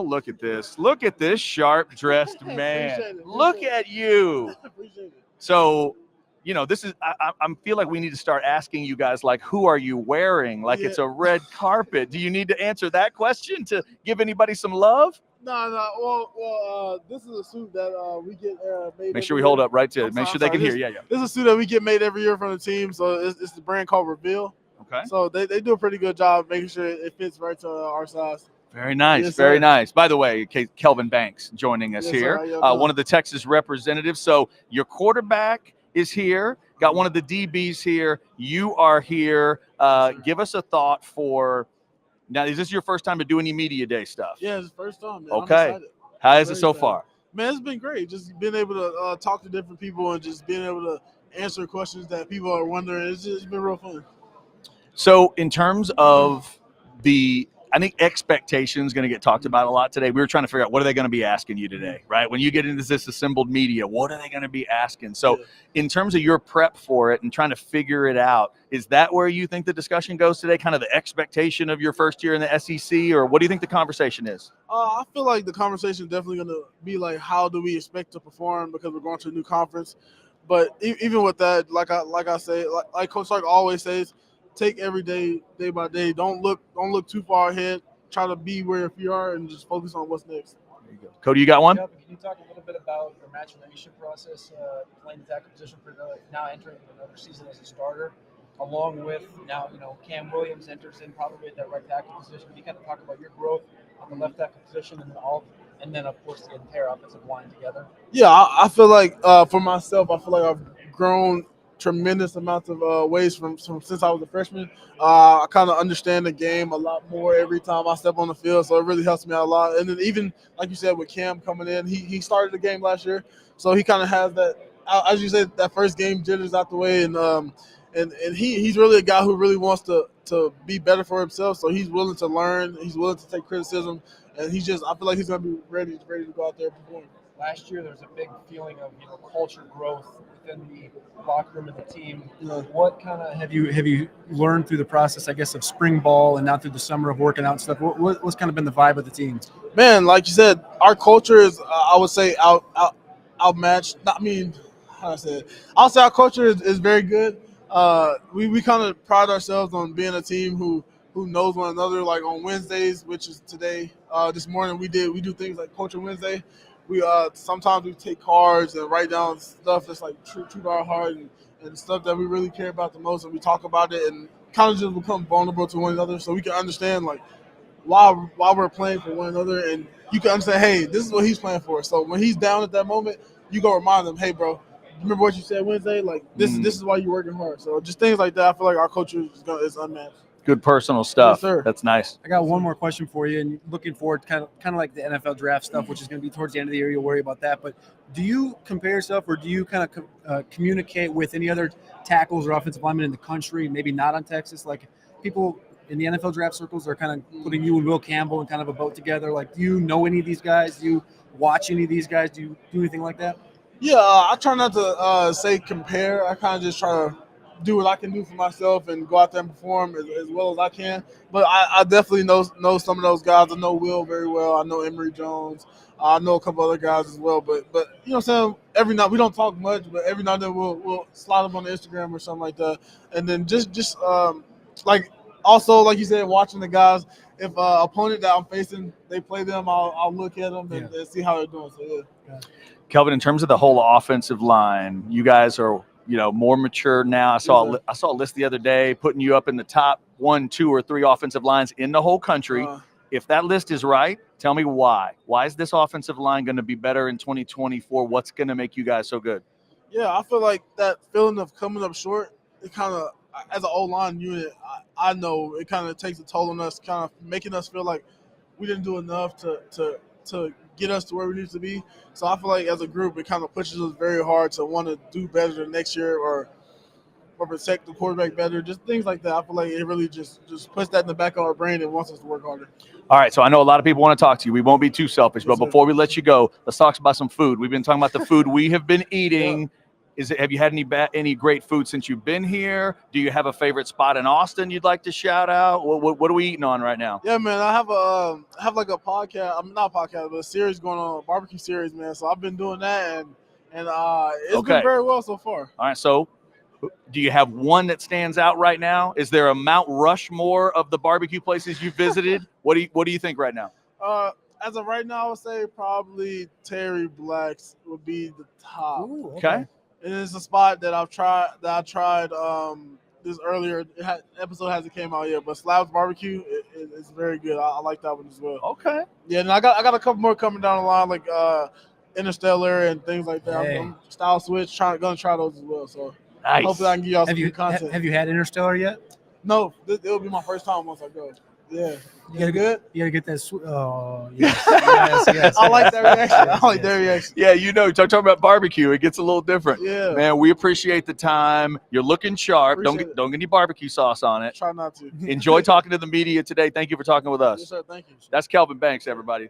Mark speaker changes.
Speaker 1: Look at this. Look at this sharp-dressed man.
Speaker 2: Appreciate it.
Speaker 1: Look at you.
Speaker 2: Appreciate it.
Speaker 1: So, this is. I feel like we need to start asking you guys, like, who are you wearing? Like
Speaker 2: Yeah.
Speaker 1: it's a red carpet. Do you need to answer that question to give anybody some love?
Speaker 2: No. Well, this is a suit that we get made.
Speaker 1: Make
Speaker 2: every
Speaker 1: sure we
Speaker 2: year.
Speaker 1: hold up right to
Speaker 2: I'm
Speaker 1: it. Make
Speaker 2: sorry,
Speaker 1: sure
Speaker 2: I'm
Speaker 1: they can
Speaker 2: sorry.
Speaker 1: hear. Yeah.
Speaker 2: This is a suit that we get made every year from the team. So it's the brand called Reveal.
Speaker 1: Okay.
Speaker 2: So they do a pretty good job making sure it fits right to our size.
Speaker 1: Very nice.
Speaker 2: Yes,
Speaker 1: Very
Speaker 2: sir.
Speaker 1: nice. By the way, Kelvin Banks joining us
Speaker 2: Yes,
Speaker 1: here,
Speaker 2: sir. How y'all doing?
Speaker 1: one of the Texas representatives. So your quarterback is here. Got one of the DBs here. You are here. Give us a thought for now. Is this your first time to do any media day stuff?
Speaker 2: Yeah, it's the first time, man.
Speaker 1: Okay.
Speaker 2: I'm excited.
Speaker 1: How is it
Speaker 2: Very
Speaker 1: so
Speaker 2: excited.
Speaker 1: far?
Speaker 2: Man, it's been great. Just being able to talk to different people and just being able to answer questions that people are wondering. It's been real fun.
Speaker 1: So in terms of I think expectations going to get talked about a lot today. We were trying to figure out what are they going to be asking you today, right? When you get into this assembled media, what are they going to be asking? So in terms of your prep for it and trying to figure it out, is that where you think the discussion goes today? Kind of the expectation of your first year in the SEC, or what do you think the conversation is?
Speaker 2: I feel like the conversation is definitely going to be like, how do we expect to perform because we're going to a new conference? But even with that, like I say, like Coach Sark always says, take every day by day. Don't look too far ahead. Try to be where you are and just focus on what's next.
Speaker 1: There you go. Cody, you got one?
Speaker 3: Kelvin, can you talk a little bit about your maturation process, playing the tackle position for now entering another season as a starter, along with now Cam Williams enters in probably at that right tackle position. Can you kind of talk about your growth on the left tackle position and then of course the entire offensive line together?
Speaker 2: Yeah, I feel like for myself, I feel like I've grown tremendous amounts of ways from since I was a freshman. I kind of understand the game a lot more every time I step on the field, so it really helps me out a lot. And then even like you said with Cam coming in, he started the game last year, so he kind of has that, as you said, that first game jitters out the way, and he's really a guy who really wants to be better for himself. So he's willing to learn, he's willing to take criticism, and I feel like he's gonna be ready to go out there and perform.
Speaker 3: Last year, there was a big feeling of culture growth within the locker room and the team. What kind of have you learned through the process, I guess, of spring ball and now through the summer of working out and stuff? What's kind of been the vibe of the team?
Speaker 2: Man, like you said, our culture is, I would say, outmatched. I mean, how do I say it? I'll say our culture is very good. We kind of pride ourselves on being a team who knows one another. Like on Wednesdays, which is today, this morning, we do things like Culture Wednesday. We sometimes we take cards and write down stuff that's like true to our heart and stuff that we really care about the most, and we talk about it and kind of just become vulnerable to one another, so we can understand like why we're playing for one another, and you can understand, hey, this is what he's playing for. So when he's down at that moment, you go remind him, hey, bro, remember what you said Wednesday? Like this is why you're working hard. So just things like that. I feel like our culture is unmatched.
Speaker 1: Good personal stuff.
Speaker 2: Yes, sir.
Speaker 1: That's nice.
Speaker 3: I got one more question for you, and looking forward, kind of like the NFL draft stuff, which is going to be towards the end of the year. You'll worry about that, but do you compare yourself, or do you kind of communicate with any other tackles or offensive linemen in the country, maybe not on Texas? Like people in the NFL draft circles are kind of putting you and Will Campbell in kind of a boat together. Like, do you know any of these guys? Do you watch any of these guys? Do you do anything like that?
Speaker 2: Yeah, I try not to say compare. I kind of just try to do what I can do for myself and go out there and perform as well as I can. But I definitely know some of those guys. I know Will very well. I know Emory Jones. I know a couple other guys as well. But you know what I'm saying? Every night, we don't talk much, but every now and then we'll slide up on the Instagram or something like that. And then just like also, like you said, watching the guys. If opponent that I'm facing, they play them, I'll look at them and see how they're doing. So yeah.
Speaker 1: Kelvin, in terms of the whole offensive line, you guys are more mature now. I saw a list the other day putting you up in the top 1, 2, or 3 offensive lines in the whole country. If that list is right, tell me why. Why is this offensive line going to be better in 2024? What's going to make you guys so good?
Speaker 2: Yeah, I feel like that feeling of coming up short, it kind of, as an O-line unit, I know it kind of takes a toll on us, kind of making us feel like we didn't do enough to get us to where we need to be. So I feel like as a group, it kind of pushes us very hard to want to do better the next year or protect the quarterback better, just things like that. I feel like it really just puts that in the back of our brain and wants us to work harder.
Speaker 1: All right, so I know a lot of people want to talk to you. We won't be too selfish, but
Speaker 2: Yes, sir.
Speaker 1: before we let you go, let's talk about some food. We've been talking about the food we have been eating. Have you had any great food since you've been here? Do you have a favorite spot in Austin you'd like to shout out? What are we eating on right now?
Speaker 2: Yeah, man, I have like a podcast. I'm not a podcast, but a series going on, a barbecue series, man. So I've been doing that, and it's been very well so far.
Speaker 1: All right, so do you have one that stands out right now? Is there a Mount Rushmore of the barbecue places you've visited? What do you think right now?
Speaker 2: As of right now, I would say probably Terry Black's would be the top.
Speaker 3: Ooh,
Speaker 1: Okay.
Speaker 2: And it's a spot that I tried this earlier. Episode hasn't came out yet, but Slab's Barbecue is very good. I like that one as well.
Speaker 1: Okay.
Speaker 2: Yeah, and I got a couple more coming down the line, like Interstellar and things like that.
Speaker 3: Hey.
Speaker 2: I'm Style Switch gonna try those as well. So
Speaker 1: Nice.
Speaker 2: hopefully I can give y'all some good content.
Speaker 3: Have you had Interstellar yet?
Speaker 2: No, it'll be my first time once I go. Yeah.
Speaker 3: You gotta
Speaker 2: good?
Speaker 3: You gotta get that. Oh, yes. yes.
Speaker 2: I like that reaction.
Speaker 3: Yes,
Speaker 2: I like
Speaker 3: yes.
Speaker 2: that reaction.
Speaker 1: Yeah, talking about barbecue, it gets a little different.
Speaker 2: Yeah.
Speaker 1: Man, we appreciate the time. You're looking sharp. Don't
Speaker 2: Appreciate
Speaker 1: get any barbecue sauce on it.
Speaker 2: Try not to.
Speaker 1: Enjoy talking to the media today. Thank you for talking with us.
Speaker 2: Yes, sir. Thank you.
Speaker 1: That's Kelvin Banks, everybody.